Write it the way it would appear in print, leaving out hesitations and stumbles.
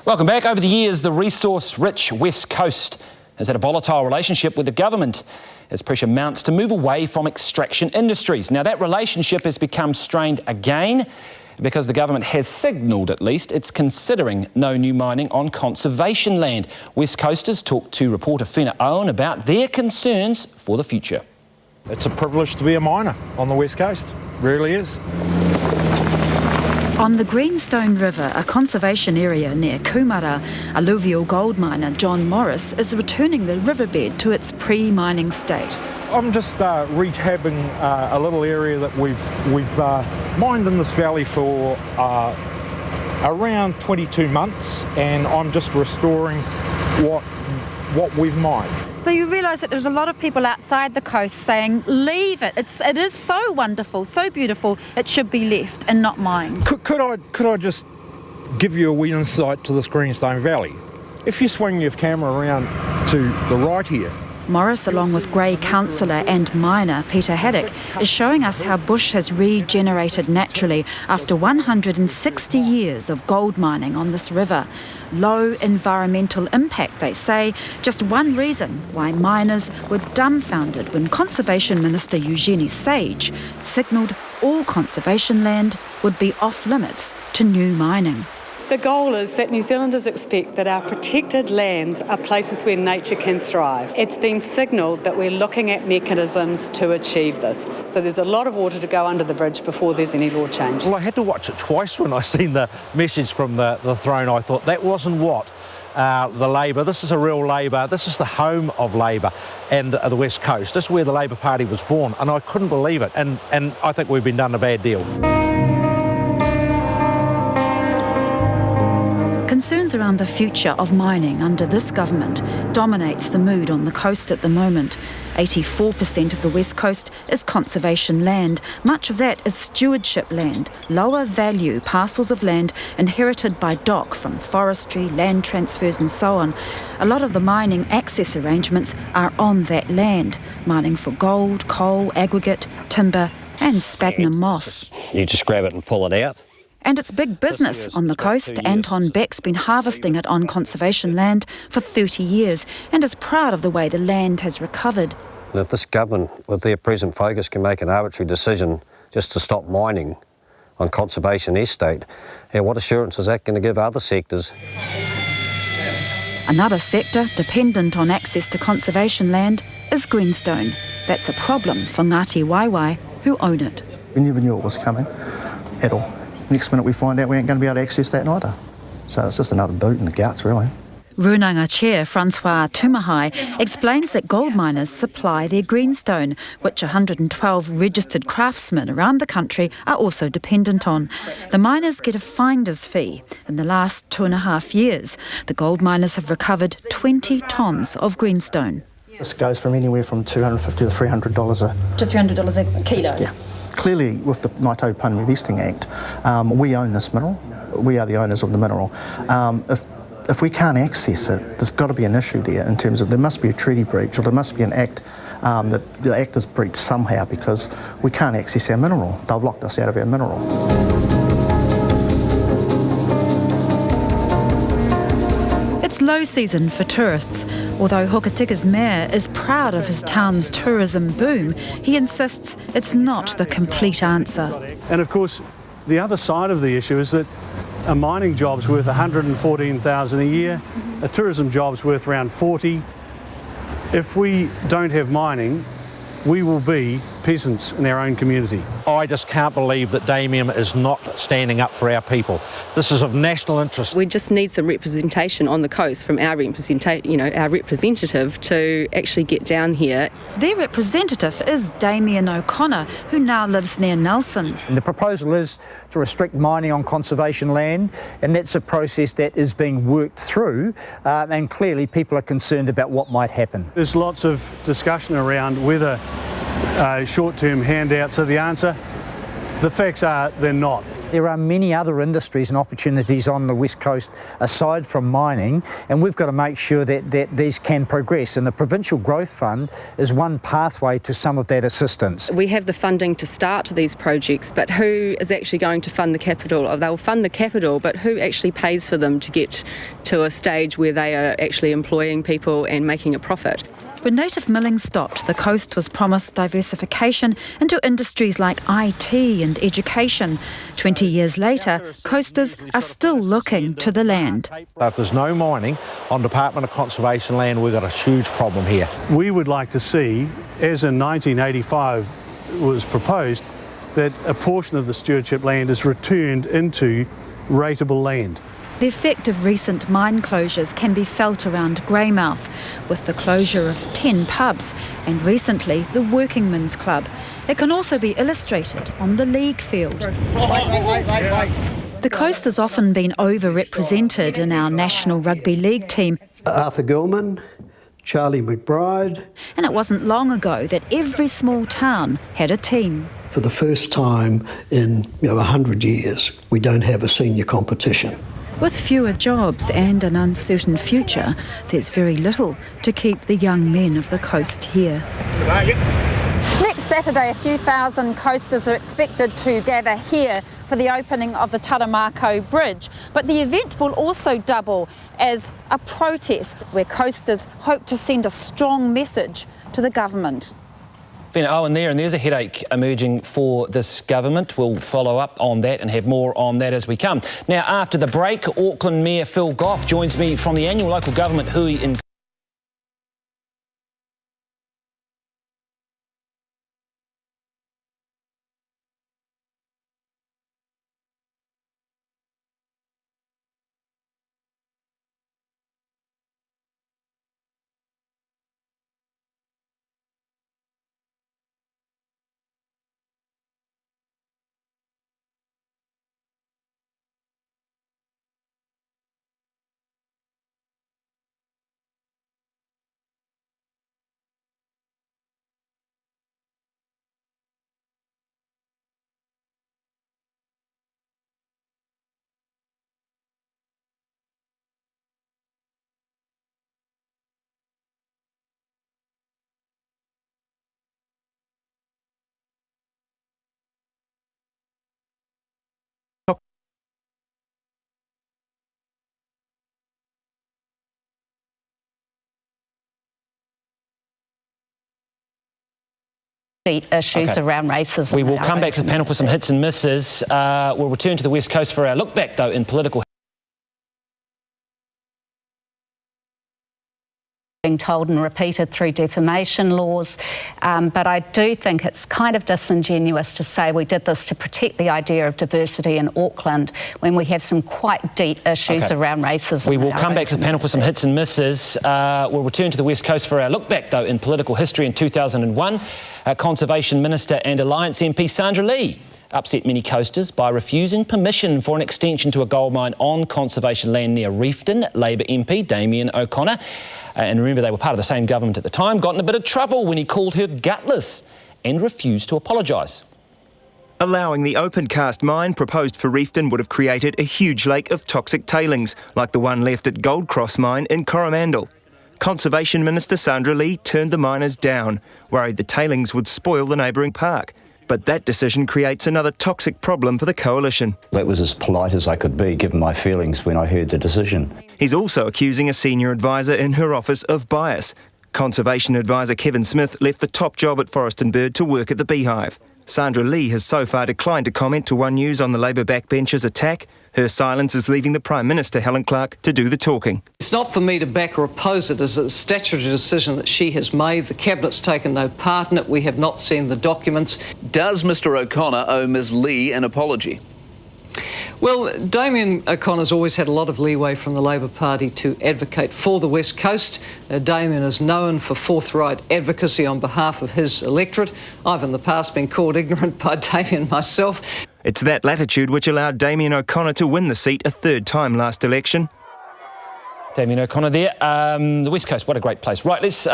Welcome back. Over the years, the resource-rich West Coast has had a volatile relationship with the government as pressure mounts to move away from extraction industries. Now, that relationship has become strained again because the government has signalled, at least, it's considering no new mining on conservation land. West Coasters talked to reporter Whina Owen about their concerns for the future. It's a privilege to be a miner on the West Coast, really is. On the Greenstone River, a conservation area near Kumara, alluvial gold miner John Morris is returning the riverbed to its pre-mining state. I'm just rehabbing a little area that we've mined in this valley for around 22 months, and I'm just restoring what we've mined. So you realise that there's a lot of people outside the coast saying, leave it. It is so wonderful, so beautiful, it should be left and not mined. Could I just give you a wee insight to this Greenstone Valley? If you swing your camera around to the right here. Morris, along with Grey councillor and miner Peter Haddock, is showing us how bush has regenerated naturally after 160 years of gold mining on this river. Low environmental impact, they say, just one reason why miners were dumbfounded when Conservation Minister Eugenie Sage signalled all conservation land would be off limits to new mining. The goal is that New Zealanders expect that our protected lands are places where nature can thrive. It's been signalled that we're looking at mechanisms to achieve this. So there's a lot of water to go under the bridge before there's any law change. Well, I had to watch it twice when I seen the message from the throne. I thought that wasn't what the Labor, this is a real Labor, this is the home of Labor and the West Coast. This is where the Labor Party was born, and I couldn't believe it. And I think we've been done a bad deal. Concerns around the future of mining under this government dominates the mood on the coast at the moment. 84% of the West Coast is conservation land. Much of that is stewardship land, lower value parcels of land inherited by DOC from forestry, land transfers and so on. A lot of the mining access arrangements are on that land, mining for gold, coal, aggregate, timber and sphagnum moss. You just grab it and pull it out. And it's big business on the coast. Anton Beck's been harvesting it on conservation land for 30 years and is proud of the way the land has recovered. And if this government, with their present focus, can make an arbitrary decision just to stop mining on conservation estate, what assurance is that going to give other sectors? Another sector dependent on access to conservation land is Greenstone. That's a problem for Ngāti Waewae, who own it. We never knew it was coming at all. Next minute we find out we ain't going to be able to access that neither. So it's just another boot in the guts, really. Runanga Chair Francois Tumahai explains that gold miners supply their greenstone, which 112 registered craftsmen around the country are also dependent on. The miners get a finder's fee. In the last 2.5 years, the gold miners have recovered 20 tonnes of greenstone. This goes from anywhere from $250 to $300 To $300 a kilo? Yeah. Clearly, with the Ngāi Taupō Vesting Act, we own this mineral. We are the owners of the mineral. If we can't access it, there's got to be an issue there in terms of there must be a treaty breach or there must be an act that the act is breached somehow because we can't access our mineral. They've locked us out of our mineral. It's low season for tourists. Although Hokatika's mayor is proud of his town's tourism boom, he insists it's not the complete answer. And of course, the other side of the issue is that a mining job's worth $114,000 a year, a tourism job's worth around 40. If we don't have mining, we will be peasants in our own community. I just can't believe that Damien is not standing up for our people. This is of national interest. We just need some representation on the coast from our our representative to actually get down here. Their representative is Damien O'Connor, who now lives near Nelson. And the proposal is to restrict mining on conservation land, and that's a process that is being worked through, and clearly people are concerned about what might happen. There's lots of discussion around whether short-term handouts are the answer. The facts are they're not. There are many other industries and opportunities on the West Coast aside from mining, and we've got to make sure that these can progress. And the Provincial Growth Fund is one pathway to some of that assistance. We have the funding to start these projects, but who is actually going to fund the capital? Or they'll fund the capital, but who actually pays for them to get to a stage where they are actually employing people and making a profit? When native milling stopped, the coast was promised diversification into industries like IT and education. 20 years later, coasters are still looking to the land. If there's no mining on Department of Conservation land, we've got a huge problem here. We would like to see, as in 1985 was proposed, that a portion of the stewardship land is returned into rateable land. The effect of recent mine closures can be felt around Greymouth, with the closure of 10 pubs and recently the Working Men's Club. It can also be illustrated on the league field. The coast has often been overrepresented in our National Rugby League team. Arthur Gilman, Charlie McBride. And it wasn't long ago that every small town had a team. For the first time in 100 years, we don't have a senior competition. With fewer jobs and an uncertain future, there's very little to keep the young men of the coast here. Next Saturday, a few thousand coasters are expected to gather here for the opening of the Taramako Bridge. But the event will also double as a protest where coasters hope to send a strong message to the government. Fiona Owen there, and there's a headache emerging for this government. We'll follow up on that and have more on that as we come. Now, after the break, Auckland Mayor Phil Goff joins me from the annual local government Hui in issues around racism. We will come back to the panel for some hits and misses. We'll return to the West Coast for our look back, though, in political. Being told and repeated through defamation laws, but I do think it's kind of disingenuous to say we did this to protect the idea of diversity in Auckland when we have some quite deep issues around racism. We will come back to the panel for some hits and misses. We'll return to the West Coast for our look back, though, in political history. In 2001, Conservation Minister and Alliance MP Sandra Lee upset many coasters by refusing permission for an extension to a gold mine on conservation land near Reefton. Labour MP Damien O'Connor, and remember they were part of the same government at the time, got in a bit of trouble when he called her gutless and refused to apologise. Allowing the open cast mine proposed for Reefton would have created a huge lake of toxic tailings, like the one left at Gold Cross Mine in Coromandel. Conservation Minister Sandra Lee turned the miners down, worried the tailings would spoil the neighbouring park. But that decision creates another toxic problem for the coalition. That was as polite as I could be, given my feelings when I heard the decision. He's also accusing a senior advisor in her office of bias. Conservation advisor Kevin Smith left the top job at Forest and Bird to work at the Beehive. Sandra Lee has so far declined to comment to One News on the Labour backbenchers' attack. Her silence is leaving the Prime Minister, Helen Clark, to do the talking. It's not for me to back or oppose it. It's a statutory decision that she has made. The Cabinet's taken no part in it. We have not seen the documents. Does Mr O'Connor owe Ms Lee an apology? Well, Damien O'Connor's always had a lot of leeway from the Labour Party to advocate for the West Coast. Damien is known for forthright advocacy on behalf of his electorate. I've in the past been called ignorant by Damien myself. It's that latitude which allowed Damien O'Connor to win the seat a third time last election. Damien O'Connor there. The West Coast, what a great place. Right, let's...